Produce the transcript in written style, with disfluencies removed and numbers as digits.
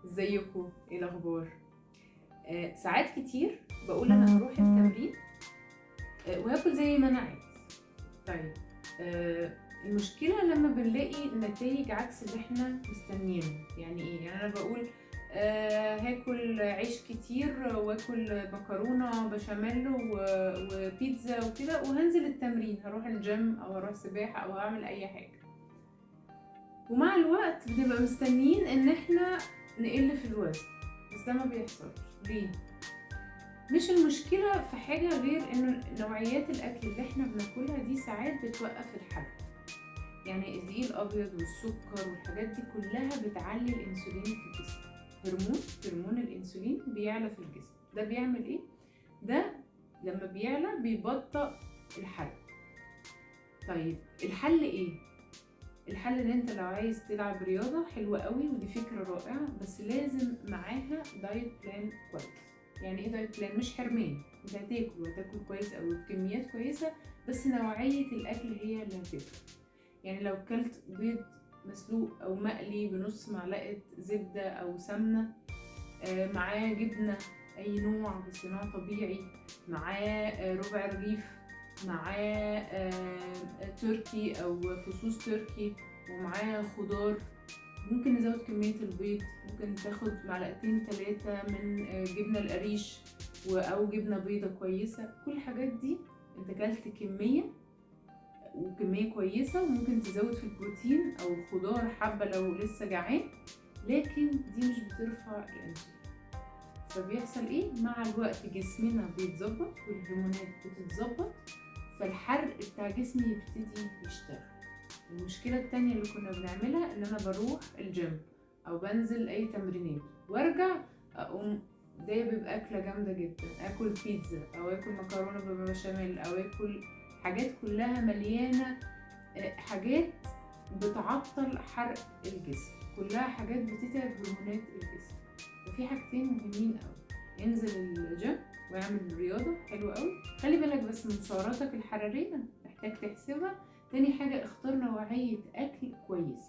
ازيكم؟ ايه الاخبار؟ ساعات كتير بقول انا هروح التمرين وهاكل زي ما انا عايز. طيب، المشكله لما بنلاقي نتائج عكس اللي احنا مستنيينه. يعني ايه؟ يعني انا بقول هاكل عيش كتير واكل مكرونه بشاميل وبيتزا وكده، وهنزل التمرين، هروح الجيم او هروح سباحه او هعمل اي حاجه. ومع الوقت بنبقى مستنيين ان احنا نقل في الوزن، بس ده ما بيحصلش. ليه؟ مش المشكلة في حاجة غير انه نوعيات الاكل اللي احنا بناكلها دي ساعات بتوقف الحرق. يعني الدقيق الابيض والسكر والحاجات دي كلها بتعلي الانسولين في الجسم. هرمون الانسولين بيعلى في الجسم. ده بيعمل ايه؟ ده لما بيعلى بيبطئ الحرق. طيب الحل ايه؟ الحل ان انت لو عايز تلعب رياضة حلوة قوي، ودي فكرة رائعة، بس لازم معاها دايت بلان كويس. يعني ايه دايت بلان؟ مش حرمان، انت هتاكل كويس قوي بكميات كويسة، بس نوعية الاكل هي اللي هتفرق. يعني لو كلت بيض مسلوق او مقلي بنص معلقة زبدة او سمنة، معاه جبنة اي نوع بس نوع طبيعي، معاه ربع رغيف، معاه تركي او فصوص تركي، ومعاه خضار. ممكن نزود كمية البيض، ممكن تاخد معلقتين 3 من جبنة القريش او جبنة بيضة كويسة. كل الحاجات دي انت كلت كمية وكمية كويسة، وممكن تزود في البروتين او الخضار حبة لو لسه جعان، لكن دي مش بترفع الانسولين. فبيحصل ايه؟ مع الوقت جسمنا بيتظبط والهرمونات بتتظبط، فالحرق بتاع جسمي يبتدي يشتغل. المشكلة التانية اللي كنا بنعملها ان انا بروح الجيم او بنزل اي تمرينات وارجع اقوم دايب باكلة جامدة جدا، اكل بيتزا او اكل مكرونة بالبشاميل او اكل حاجات كلها مليانة حاجات بتعطل حرق الجسم، كلها حاجات بتتعب هرمونات الجسم. ففي حاجتين مهمين قوي: انزل الجيم واعمل رياضة حلوة قوي، خلي بالك بس من سعراتك الحرارية محتاج تحسبها. تاني حاجة، اختار نوعية اكل كويس.